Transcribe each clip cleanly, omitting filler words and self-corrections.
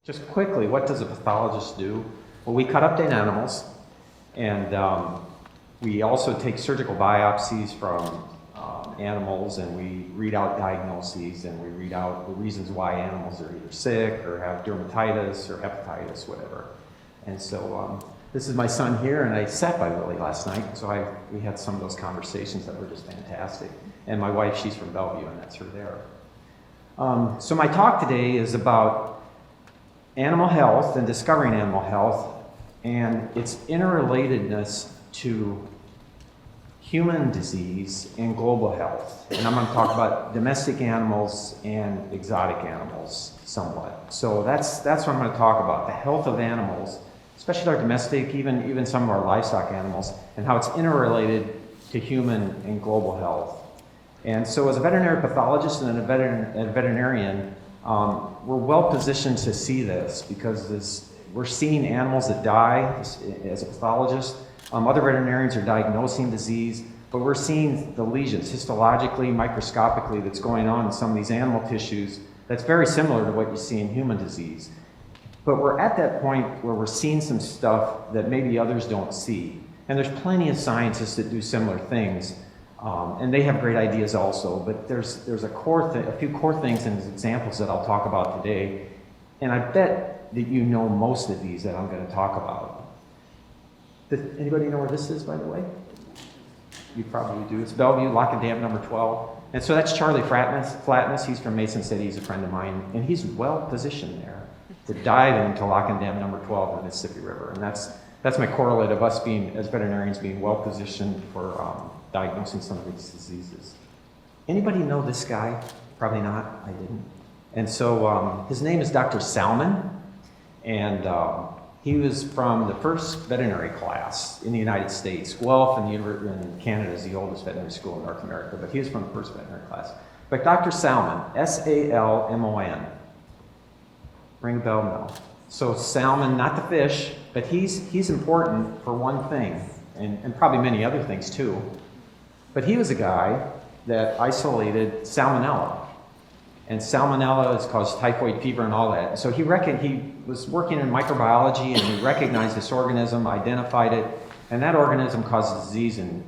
Just quickly, what does a pathologist do? Well, we cut up dead animals, and we also take surgical biopsies from animals, and we read out diagnoses, and we read out the reasons why animals are either sick or have dermatitis or hepatitis, whatever. And so this is my son here, and I sat by Willie last night, so we had some of those conversations that were just fantastic. And my wife, she's from Bellevue, and that's her there. So my talk today is about animal health and discovering animal health and its interrelatedness to human disease and global health. And I'm going to talk about domestic animals and exotic animals somewhat. So that's what I'm going to talk about, the health of animals, especially our domestic, even some of our livestock animals, and how it's interrelated to human and global health. And so as a veterinary pathologist and a veterinarian, we're well positioned to see this because we're seeing animals that die as a pathologist. Other veterinarians are diagnosing disease, but we're seeing the lesions histologically, microscopically that's going on in some of these animal tissues that's very similar to what you see in human disease. But we're at that point where we're seeing some stuff that maybe others don't see. And there's plenty of scientists that do similar things. And they have great ideas also, but there's a few core things and examples that I'll talk about today. And I bet that you know most of these that I'm going to talk about. Does anybody know where this is, by the way? You probably do. It's Bellevue, Lock and Dam number 12. And so that's Charlie Flatness. He's from Mason City. He's a friend of mine. And he's well positioned there to dive into Lock and Dam number 12 in the Mississippi River. And that's my correlate of us being, as veterinarians, being well positioned for diagnosing some of these diseases. Anybody know this guy? Probably not. I didn't. And so his name is Dr. Salmon, and he was from the first veterinary class in the United States. Guelph in Canada is the oldest veterinary school in North America, but he was from the first veterinary class. But Dr. Salmon, S-A-L-M-O-N. Ring a bell? No. So salmon, not the fish, but he's important for one thing, and probably many other things too. But he was a guy that isolated salmonella. And salmonella has caused typhoid fever and all that. So he was working in microbiology, and he recognized this organism, identified it, and that organism causes disease in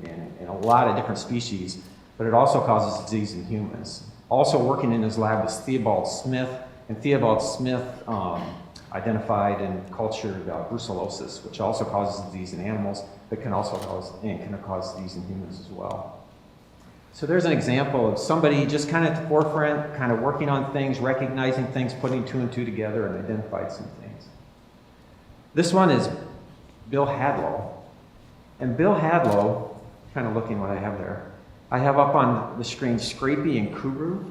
a lot of different species, but it also causes disease in humans. Also working in his lab was Theobald Smith, and Theobald Smith identified and cultured brucellosis, which also causes disease in animals, but can also cause disease in humans as well. So there's an example of somebody just kind of at the forefront, kind of working on things, recognizing things, putting two and two together, and identified some things. This one is Bill Hadlow. And Bill Hadlow, kind of looking what I have there, I have up on the screen Scrapie and Kuru,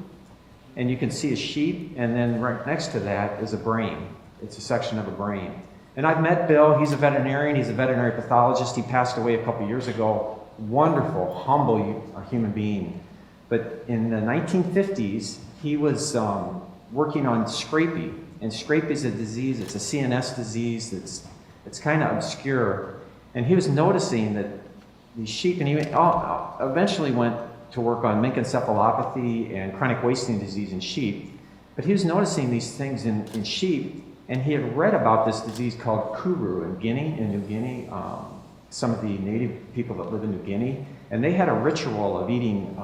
and you can see a sheep, and then right next to that is a brain. It's a section of a brain. And I've met Bill. He's a veterinarian. He's a veterinary pathologist. He passed away a couple years ago. Wonderful, humble human being. But in the 1950s, he was working on Scrapie. And Scrapie is a disease. It's a CNS disease. It's kind of obscure. And he was noticing that these sheep, and he eventually went to work on menkencephalopathy and chronic wasting disease in sheep. But he was noticing these things in sheep, and he had read about this disease called Kuru in New Guinea, some of the native people that live in New Guinea, and they had a ritual of eating,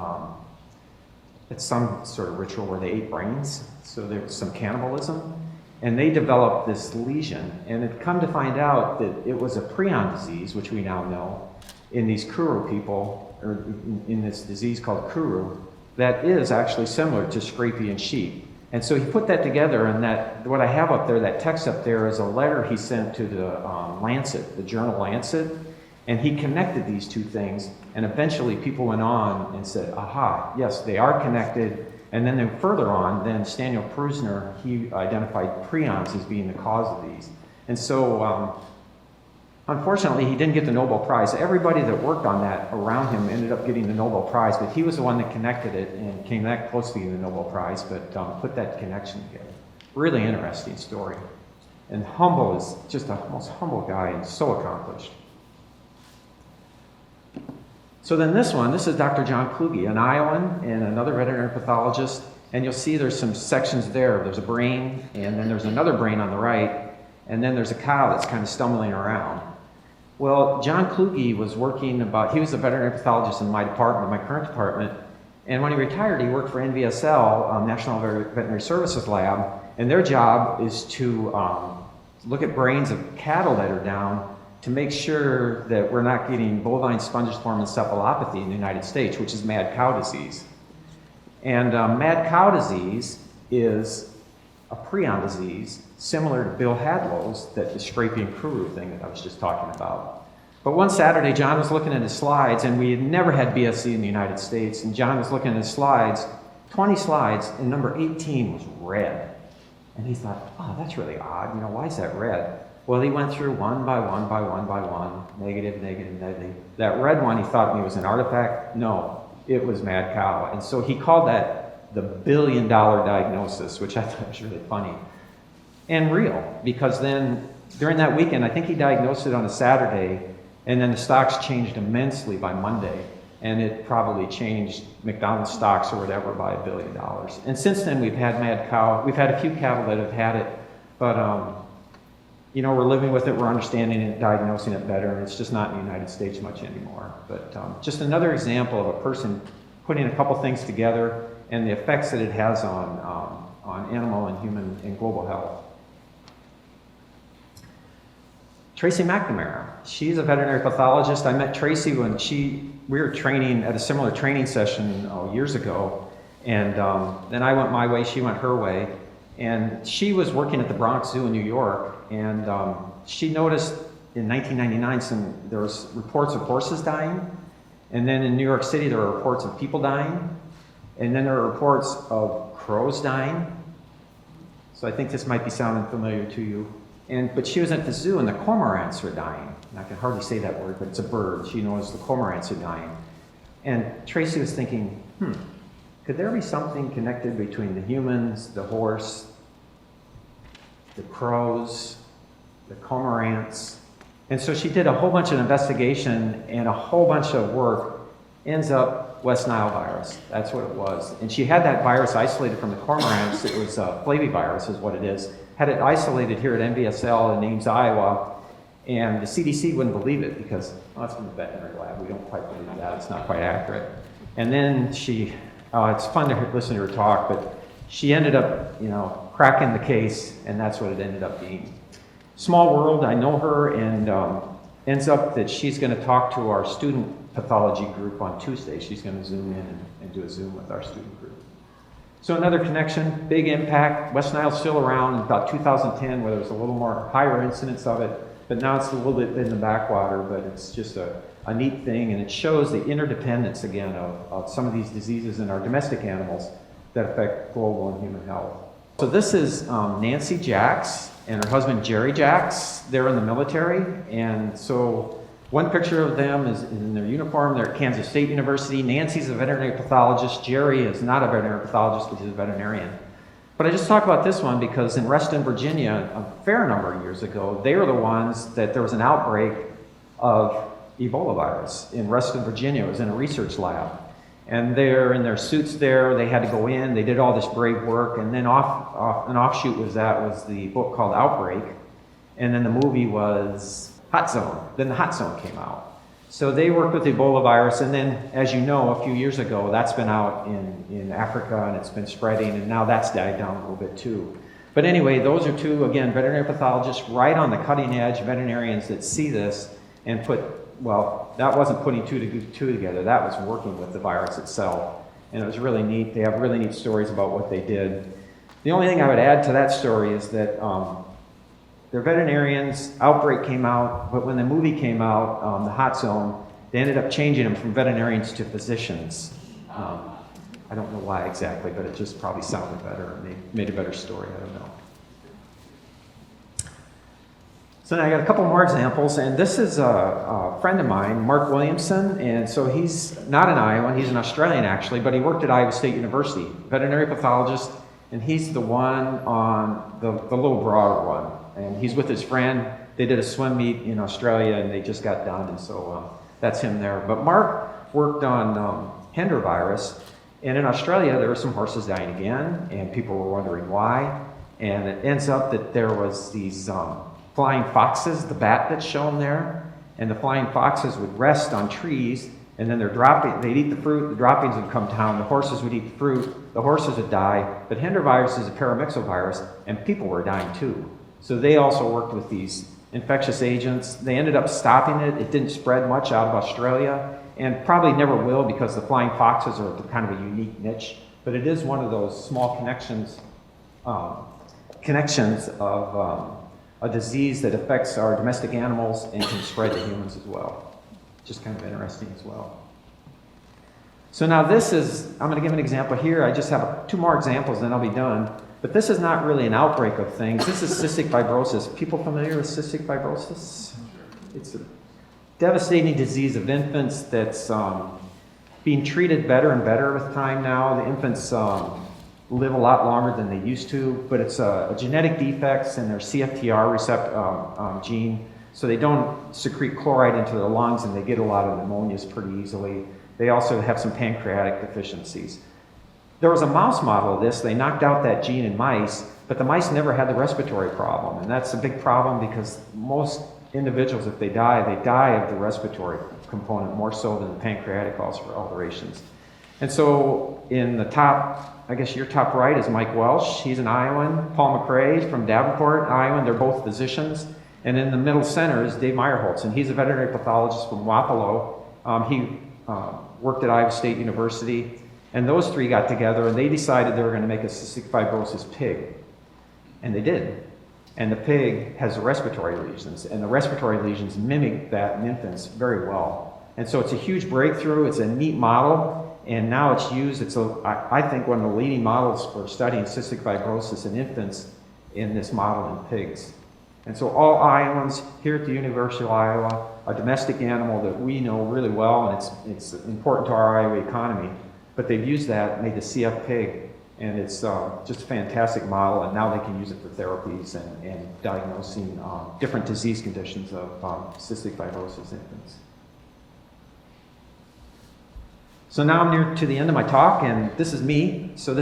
it's some sort of ritual where they ate brains, so there was some cannibalism, and they developed this lesion, and it come to find out that it was a prion disease, which we now know, in these Kuru people, or in this disease called Kuru, that is actually similar to Scrapie in sheep. And so he put that together, and what I have up there, that text up there, is a letter he sent to the Lancet, the journal Lancet, and he connected these two things, and eventually people went on and said, aha, yes, they are connected. And then further on, then Staniel Prusner, he identified prions as being the cause of these. And so, unfortunately, he didn't get the Nobel Prize. Everybody that worked on that around him ended up getting the Nobel Prize, but he was the one that connected it and came that close to getting the Nobel Prize, but put that connection together. Really interesting story. And humble, is just a most humble guy and so accomplished. So then this is Dr. John Kluge, an Iowan and another veterinary pathologist, and you'll see there's some sections there. There's a brain, and then there's another brain on the right, and then there's a cow that's kind of stumbling around. Well, John Kluge was working he was a veterinary pathologist in my department, my current department, and when he retired, he worked for NVSL, National Veterinary Services Lab, and their job is to look at brains of cattle that are down to make sure that we're not getting bovine spongiform encephalopathy in the United States, which is mad cow disease. And mad cow disease is a prion disease similar to Bill Hadlow's, the Scrapian Kuru thing that I was just talking about. But one Saturday, John was looking at his slides, and we had never had BSC in the United States, and John was looking at his slides, 20 slides, and number 18 was red. And he thought, oh, that's really odd, why is that red? Well, he went through one by one by one by one, negative, negative, negative. That red one, he thought maybe was an artifact. No, it was mad cow. And so he called that the billion-dollar diagnosis, which I thought was really funny. And real, because then during that weekend, I think he diagnosed it on a Saturday, and then the stocks changed immensely by Monday, and it probably changed McDonald's stocks or whatever by $1 billion. And since then, we've had mad cow. We've had a few cattle that have had it, but we're living with it, we're understanding it, diagnosing it better, and it's just not in the United States much anymore. But just another example of a person putting a couple things together and the effects that it has on animal and human and global health. Tracy McNamara, she's a veterinary pathologist. I met Tracy when we were training at a similar training session years ago, and then I went my way, she went her way, and she was working at the Bronx Zoo in New York, and she noticed in 1999 there was reports of horses dying, and then in New York City there were reports of people dying, and then there were reports of crows dying. So I think this might be sounding familiar to you. But she was at the zoo and the cormorants were dying. And I can hardly say that word, but it's a bird. She knows the cormorants are dying. And Tracy was thinking, could there be something connected between the humans, the horse, the crows, the cormorants? And so she did a whole bunch of investigation and a whole bunch of work. Ends up West Nile virus. That's what it was. And she had that virus isolated from the cormorants. It was flavivirus is what it is. Had it isolated here at NVSL in Ames, Iowa, and the CDC wouldn't believe it because, it's from the veterinary lab. We don't quite believe that. It's not quite accurate. And then it's fun to listen to her talk, but she ended up, cracking the case, and that's what it ended up being. Small world, I know her, and ends up that she's going to talk to our student pathology group on Tuesday. She's going to Zoom in and do a Zoom with our student group. So another connection, big impact. West Nile's still around in about 2010, where there was a little more higher incidence of it, but now it's a little bit in the backwater, but it's just a neat thing, and it shows the interdependence, again, of some of these diseases in our domestic animals that affect global and human health. So this is Nancy Jacks and her husband Jerry Jacks. They're in the military, and so one picture of them is in their uniform. They're at Kansas State University. Nancy's a veterinary pathologist. Jerry is not a veterinary pathologist, but he's a veterinarian. But I just talk about this one because in Reston, Virginia, a fair number of years ago, they were the ones that there was an outbreak of Ebola virus in Reston, Virginia. It was in a research lab. And they're in their suits there. They had to go in. They did all this brave work. And then an offshoot was the book called Outbreak. And then the movie was Hot Zone. Then the Hot Zone came out. So they worked with the Ebola virus, and then, as you know, a few years ago, that's been out in Africa, and it's been spreading, and now that's died down a little bit too. But anyway, those are two, again, veterinary pathologists right on the cutting edge, veterinarians that see this and that wasn't putting two together, that was working with the virus itself. And it was really neat. They have really neat stories about what they did. The only thing I would add to that story is that they're veterinarians. Outbreak came out, but when the movie came out, The Hot Zone, they ended up changing them from veterinarians to physicians. I don't know why exactly, but it just probably sounded better and made a better story. I don't know. So now I got a couple more examples, and this is a friend of mine, Mark Williamson, and so he's not an Iowan, he's an Australian actually, but he worked at Iowa State University, veterinary pathologist, and he's the one on the little broader one. And he's with his friend. They did a swim meet in Australia, and they just got done, and so that's him there. But Mark worked on Hendra virus, And in Australia, there were some horses dying again, and people were wondering why. And it ends up that there was these flying foxes, the bat that's shown there, and the flying foxes would rest on trees, and then they'd eat the fruit, the droppings would come down, the horses would eat the fruit, the horses would die. But Hendra virus is a paramyxovirus, and people were dying too. So they also worked with these infectious agents. They ended up stopping it. It didn't spread much out of Australia, and probably never will because the flying foxes are kind of a unique niche. But it is one of those small connections of a disease that affects our domestic animals and can spread to humans as well. Just kind of interesting as well. So now this is, I'm going to give an example here. I just have 2 more examples, then I'll be done. But this is not really an outbreak of things. This is cystic fibrosis. People familiar with cystic fibrosis? It's a devastating disease of infants that's being treated better and better with time now. The infants live a lot longer than they used to, but it's a genetic defects in their CFTR receptor gene, so they don't secrete chloride into their lungs and they get a lot of pneumonias pretty easily. They also have some pancreatic deficiencies. There was a mouse model of this. They knocked out that gene in mice, but the mice never had the respiratory problem, and that's a big problem because most individuals, if they die of the respiratory component more so than the pancreatic alterations. And so in the top, I guess your top right is Mike Welsh. He's an Iowan. Paul McRae from Davenport, Iowa. They're both physicians. And in the middle center is Dave Meyerholtz, and he's a veterinary pathologist from Wapello. He worked at Iowa State University. And those 3 got together and they decided they were going to make a cystic fibrosis pig. And they did. And the pig has respiratory lesions, and the respiratory lesions mimic that in infants very well. And so it's a huge breakthrough. It's a neat model, and now it's used. It's, I think, one of the leading models for studying cystic fibrosis in infants in this model in pigs. And so all Iowans here at the University of Iowa, a domestic animal that we know really well, and it's important to our Iowa economy, but they've used that, made the CF pig, and it's just a fantastic model, and now they can use it for therapies and diagnosing different disease conditions of cystic fibrosis infants. So now I'm near to the end of my talk, and this is me. So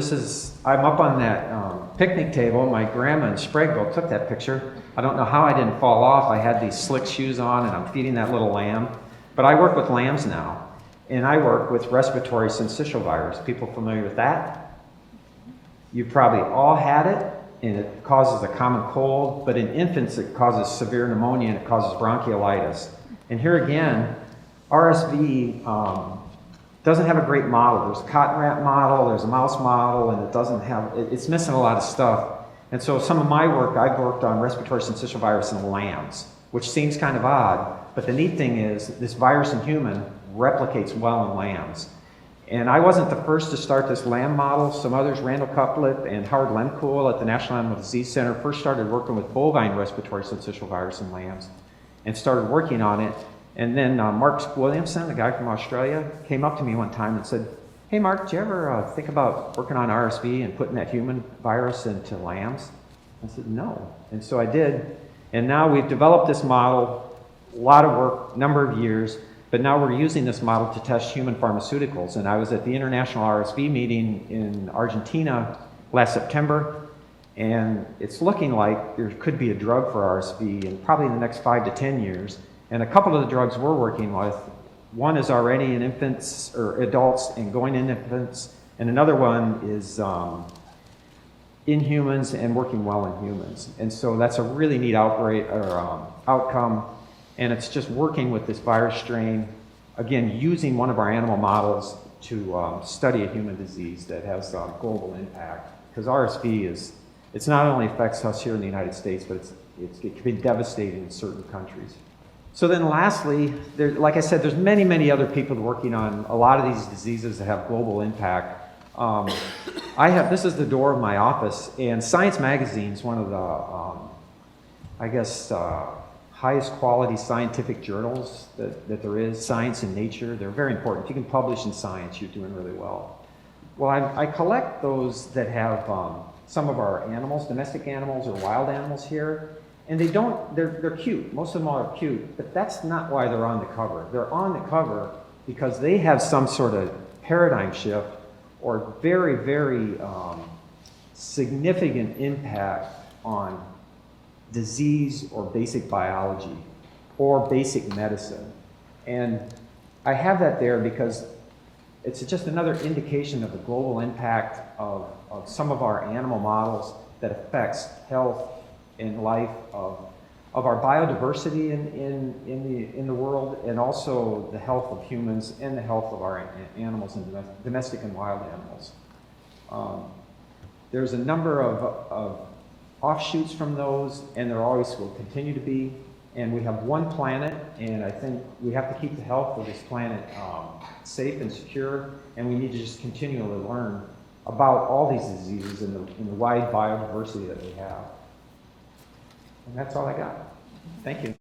I'm up on that picnic table. My grandma in Spragueville took that picture. I don't know how I didn't fall off. I had these slick shoes on, and I'm feeding that little lamb. But I work with lambs now, and I work with respiratory syncytial virus. People familiar with that? You've probably all had it, and it causes a common cold, but in infants it causes severe pneumonia and it causes bronchiolitis. And here again, RSV doesn't have a great model. There's a cotton rat model, there's a mouse model, and it's missing a lot of stuff. And so some of my work, I've worked on respiratory syncytial virus in lambs, which seems kind of odd, but the neat thing is this virus in human replicates well in lambs. And I wasn't the first to start this lamb model. Some others, Randall Cuplip and Howard Lemkool at the National Animal Disease Center, first started working with bovine respiratory syncytial virus in lambs and started working on it. And then Mark Williamson, the guy from Australia, came up to me one time and said, "Hey Mark, do you ever think about working on RSV and putting that human virus into lambs?" I said, "No." And so I did. And now we've developed this model, a lot of work, number of years, but now we're using this model to test human pharmaceuticals. And I was at the International RSV meeting in Argentina last September, and it's looking like there could be a drug for RSV in probably the next 5 to 10 years. And a couple of the drugs we're working with, one is already in infants or adults and going in infants, and another one is in humans and working well in humans. And so that's a really neat outcome, and it's just working with this virus strain, again, using one of our animal models to study a human disease that has global impact. Because RSV it's not only affects us here in the United States, but it can be devastating in certain countries. So then lastly, like I said, there's many, many other people working on a lot of these diseases that have global impact. This is the door of my office, and Science Magazine is one of the, highest quality scientific journals that there is, Science and Nature. They're very important. If you can publish in Science, you're doing really well. Well, I collect those that have some of our animals, domestic animals or wild animals here. And they're cute. Most of them are cute, but that's not why they're on the cover. They're on the cover because they have some sort of paradigm shift or very, very significant impact on disease or basic biology or basic medicine. And I have that there because it's just another indication of the global impact of some of our animal models that affects health and life of our biodiversity in the world, and also the health of humans and the health of our animals and domestic and wild animals. There's a number of offshoots from those, and there always will continue to be. And we have one planet, and I think we have to keep the health of this planet safe and secure, and we need to just continually learn about all these diseases in the wide biodiversity that we have. And that's all I got. Thank you.